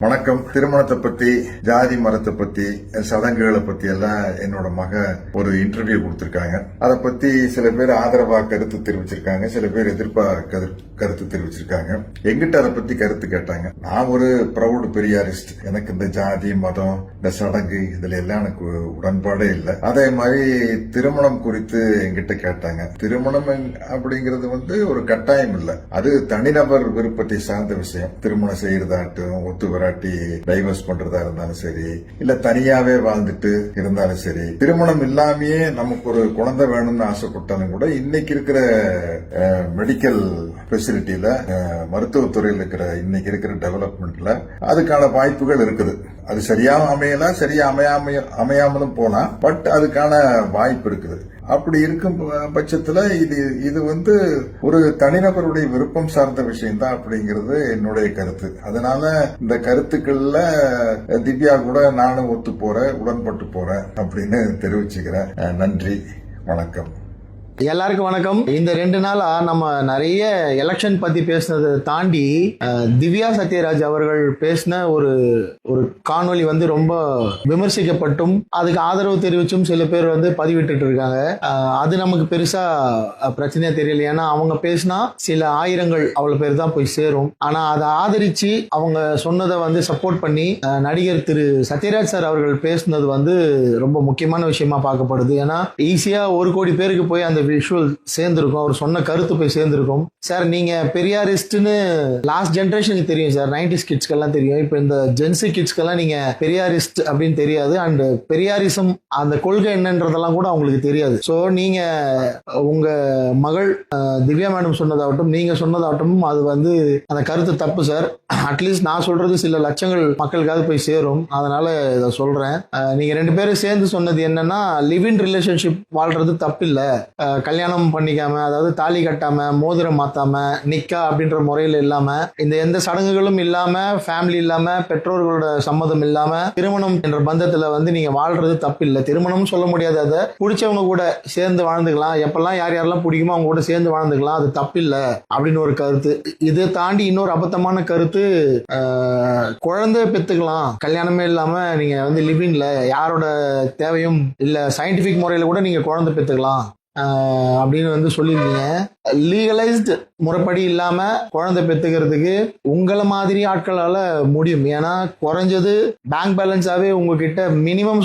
வணக்கம். திருமணத்தை பத்தி, ஜாதி மரத்தை பத்தி, சடங்குகளை பத்தி எல்லாம் என்னோட மக ஒரு இன்டர்வியூ கொடுத்திருக்காங்க. அதை பத்தி சில பேர் ஆதரவா கருத்து தெரிவிச்சிருக்காங்க, சில பேர் எதிர்ப்பா கருத்து தெரிவிச்சிருக்காங்க. எங்கிட்ட அதை பத்தி கருத்து கேட்டாங்க. நான் ஒரு ப்ரௌட் பெரியாரிஸ்ட். எனக்கு இந்த ஜாதி மதம் இந்த சடங்கு இதுல எல்லாம் எனக்கு உடன்பாடே இல்லை. அதே மாதிரி திருமணம் குறித்து எங்கிட்ட கேட்டாங்க. திருமணம் அப்படிங்கிறது ஒரு கட்டாயம் இல்லை, அது தனிநபர் விருப்பத்தை சார்ந்த விஷயம். திருமணம் செய்யறதாட்டும் ஒத்து வராட்டி டைவர்ஸ் பண்றதா இருந்தாலும் சரி, இல்ல தனியாவே வாழ்ந்துட்டு இருந்தாலும் சரி, திருமணம் இல்லாமயே நமக்கு ஒரு குழந்தை வேணும்னு ஆசைப்பட்டாலும் கூட இன்னைக்கு இருக்கிற மெடிக்கல் பெசிலிட்டியில, மருத்துவத்துறையில் இருக்கிற இன்னைக்கு இருக்கிற டெவலப்மெண்ட்ல அதுக்கான வாய்ப்புகள் இருக்குது. அது சரியா அமையலாம், சரியா அமையாமலும் போலாம், பட் அதுக்கான வாய்ப்பு இருக்குது. அப்படி இருக்கும் பட்சத்துல இது ஒரு தனிநபருடைய விருப்பம் சார்ந்த விஷயம் தான் அப்படிங்கிறது என்னுடைய கருத்து. அதனால இந்த கருத்துக்கள்ல திவ்யா கூட நானும் ஒத்து போறேன், உடன்பட்டு போறேன் அப்படின்னு தெரிவிச்சுக்கிறேன். நன்றி, வணக்கம். எல்லாருக்கும் வணக்கம். இந்த 2 நாளா நம்ம நிறைய எலெக்ஷன் பத்தி பேசினதை தாண்டி திவ்யா சத்யராஜ் அவர்கள் பேசின ஒரு காணொலி ரொம்ப விமர்சிக்கப்பட்டும் அதுக்கு ஆதரவு தெரிவிச்சும் சில பேர் பதிவிட்டு இருக்காங்க. அது நமக்கு பெருசா பிரச்சனையா தெரியல. ஏன்னா அவங்க பேசினா சில ஆயிரங்கள் அவ்வளவு பேர் தான் போய் சேரும். ஆனா அதை ஆதரிச்சு அவங்க சொன்னதை சப்போர்ட் பண்ணி நடிகர் திரு சத்யராஜ் சார் அவர்கள் பேசினது ரொம்ப முக்கியமான விஷயமா பார்க்கப்படுது. ஏன்னா ஈஸியா 1 கோடி பேருக்கு போய் அந்த விஷுவல் சேர்ந்திருக்கும், அவர் சொன்ன கருத்து போய் சேர்ந்திருக்கும். சார், நீங்க பெரியாரிஸ்ட்னு லாஸ்ட் ஜெனரேஷனுக்கு தெரியும் சார், 90s கிட்ஸ்க்கெல்லாம் தெரியும். இப்போ இந்த ஜென்சி கிட்ஸ்க்கெல்லாம் நீங்க பெரியாரிஸ்ட் அப்படின்னு தெரியாது, அண்ட் பெரியாரிசம் அந்த கொள்கை என்னன்றதெல்லாம் கூட அவங்களுக்கு தெரியாது. ஸோ நீங்க உங்க மகள் திவ்யா மேடம் சொன்னதாகட்டும், நீங்க சொன்னதாகட்டும், அது அந்த கருத்து தப்பு சார். அட்லீஸ்ட் நான் சொல்றது சில லட்சங்கள் மக்களுக்காவது போய் சேரும். அதனால இதை சொல்றேன். நீங்க 2 பேரும் சேர்ந்து சொன்னது என்னன்னா, லிவ் இன் ரிலேஷன்ஷிப் வாழ்றது தப்பு இல்ல, கல்யாணம் பண்ணிக்காம, அதாவது தாலி கட்டாம, மோதிரம் மாத்தாம, நிக்கா அப்படின்ற முறையில் இல்லாம, இந்த எந்த சடங்குகளும் இல்லாம, ஃபேமிலி இல்லாம, பெற்றோர்களோட சம்மதம் இல்லாம திருமணம் என்ற பந்தத்துல நீங்க வாழ்றது தப்பு இல்லை. திருமணம் சொல்ல முடியாது, அதை பிடிச்சவங்க கூட சேர்ந்து வாழ்ந்துக்கலாம், எப்பெல்லாம் யாரெல்லாம் பிடிக்குமோ அவங்க கூட சேர்ந்து வாழ்ந்துக்கலாம், அது தப்பு இல்லை அப்படின்னு ஒரு கருத்து. இதை தாண்டி இன்னொரு அபத்தமான கருத்து, குழந்தை பெத்துக்கலாம், கல்யாணமே இல்லாம நீங்க லிவிங்ல யாரோட தேவையும் இல்ல, சயின்டிபிக் முறையில கூட நீங்க குழந்தை பெத்துக்கலாம் அப்படின்னு சொல்லியிருந்தீங்க. லீகலைஸ்டு முறைப்படி இல்லாம குழந்தை பெத்துக்கிறதுக்கு உங்களை மாதிரி ஆட்களால முடியும். ஏன்னா குறைஞ்சது பேங்க் பேலன்ஸாவே உங்ககிட்ட மினிமம்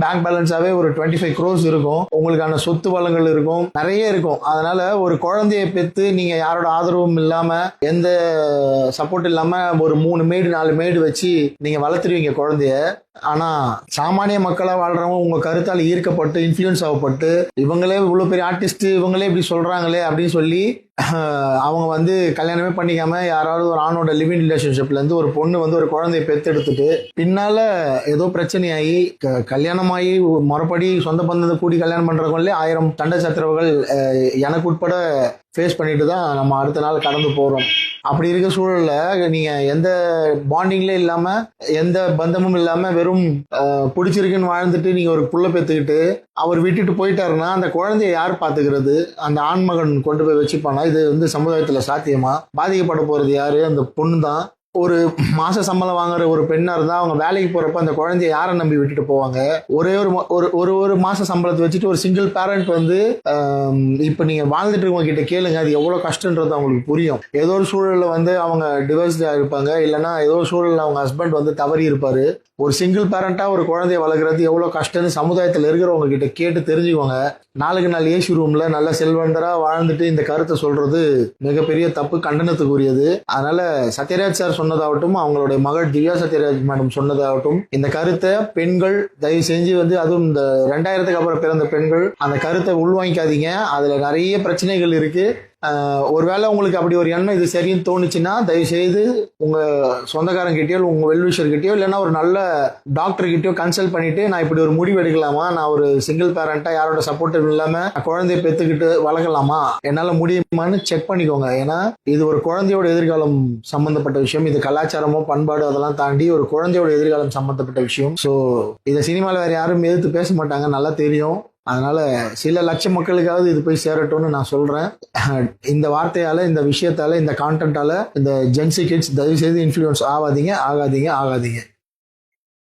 பேங்க் பேலன்ஸாவே ஒரு 25 crores இருக்கும், உங்களுக்கான சொத்து வளங்கள் இருக்கும், நிறைய இருக்கும். அதனால ஒரு குழந்தைய பெத்து நீங்க யாரோட ஆதரவும் இல்லாம, எந்த சப்போர்ட் இல்லாம ஒரு 3 மேடு 4 மேடு வச்சு நீங்க வளர்த்துருவீங்க குழந்தைய. ஆனா சாமானிய மக்களா வாழ்றவங்க உங்க கருத்தால் ஈர்க்கப்பட்டு இன்ஃபுளுன்ஸ் ஆகப்பட்டு, இவங்களே இவ்வளவு பெரிய ஆர்டிஸ்ட், இவங்களே இப்படி சொல்றாங்களே அப்படின்னு சொல்லி அவங்க கல்யாணமே பண்ணிக்காம யாராவது ஒரு ஆணோட லிவிங் ரிலேஷன்ஷிப்ல இருந்து ஒரு பொண்ணு ஒரு குழந்தைய பெத்தெடுத்துட்டு பின்னால ஏதோ பிரச்சனையாகி கல்யாணமாகி முறைப்படி சொந்த பந்தத்தை கூடி கல்யாணம் பண்றவங்களே 1000 சண்டை சச்சரவுகள் எனக்கு உட்பட ஃபேஸ் பண்ணிட்டு தான் நம்ம அடுத்த நாள் கடந்து போறோம். அப்படி இருக்க சூழல்ல நீங்க எந்த பாண்டிங்ல இல்லாம, எந்த பந்தமும் இல்லாம, வெறும் பிடிச்சிருக்குன்னு வாழ்ந்துட்டு நீங்க ஒரு புள்ள பெத்துக்கிட்டு அவர் விட்டுட்டு போயிட்டாருன்னா அந்த குழந்தைய யார் பாத்துக்கிறது? அந்த ஆண்மகன் கொண்டு போய் வச்சுப்பானா? இது சமுதாயத்துல சாத்தியமா? பாதிக்கப்பட போறது யாரு? அந்த பொண்ணு தான். ஒரு மாச சம்பளம் வாங்குற ஒரு பெண்ணா இருந்தா அவங்க வேலைக்கு போறப்ப அந்த குழந்தைய யாரை நம்பி விட்டுட்டு போவாங்க? ஒரே ஒரு மாச சம்பளத்தை வச்சுட்டு ஒரு சிங்கிள் பேரண்ட் இப்ப நீங்க வாழ்ந்துட்டு இருக்கவங்க கிட்ட கேளுங்க, அது எவ்வளவு கஷ்டன்றது அவங்களுக்கு புரியும். ஏதோ ஒரு சூழல்ல அவங்க டிவோர்ஸ்டா இருப்பாங்க, இல்லைன்னா ஏதோ ஒரு சூழல்ல அவங்க ஹஸ்பண்ட் தவறி இருப்பாரு. ஒரு சிங்கிள் பேரண்டா ஒரு குழந்தைய வளர்க்குறது எவ்வளவு கஷ்டம்னு சமுதாயத்துல இருக்கிறவங்க கிட்ட கேட்டு தெரிஞ்சுக்கோங்க. நாளுக்கு நாள் ஏசி ரூம்ல நல்ல செல்வந்தரா வாழ்ந்துட்டு இந்த கருத்தை சொல்றது மிகப்பெரிய தப்பு, கண்டனத்துக்குரியது. அதனால சத்யராஜ் சார் சொன்னதாகட்டும், அவங்களுடைய மகள் திவ்யா சத்யராஜ் மேடம் சொன்னதாகட்டும், இந்த கருத்தை பெண்கள் தயவு செஞ்சு அதுவும் இந்த 2000க்கு அப்புறம் பிறந்த பெண்கள் அந்த கருத்தை உள்வாங்கிக்காதீங்க. அதுல நிறைய பிரச்சனைகள் இருக்கு. ஒருவேளை உங்களுக்கு அப்படி ஒரு எண்ணம் இது சரின்னு தோணுச்சுன்னா தயவு செய்து உங்க சொந்தக்காரங்கிட்டயோ உங்க வெல்விஷர் கிட்டயோ இல்லைன்னா ஒரு நல்ல டாக்டர் கிட்டயோ கன்சல்ட் பண்ணிட்டு, நான் இப்படி ஒரு முடிவு எடுக்கலாமா, நான் ஒரு சிங்கிள் பேரண்டா யாரோட சப்போர்ட் இல்லாம குழந்தைய பெத்துக்கிட்டு வளர்க்கலாமா, என்னால முடியுமான்னு செக் பண்ணிக்கோங்க. ஏன்னா இது ஒரு குழந்தையோட எதிர்காலம் சம்பந்தப்பட்ட விஷயம். இது கலாச்சாரமோ பண்பாடு அதெல்லாம் தாண்டி ஒரு குழந்தையோட எதிர்காலம் சம்பந்தப்பட்ட விஷயம். ஸோ இதை சினிமாவில் வேற யாரும் எதிர்த்து பேச மாட்டாங்க, நல்லா தெரியும். அதனால சில லட்சம் மக்களுக்காவது இது போய் சேரட்டும்னு நான் சொல்றேன். இந்த வார்த்தையால, இந்த விஷயத்தால, இந்த கான்டென்ட்டால இந்த ஜென்சி கிட்ஸ் தயவு செய்து இன்ஃப்ளூயன்ஸ் ஆகாதீங்க.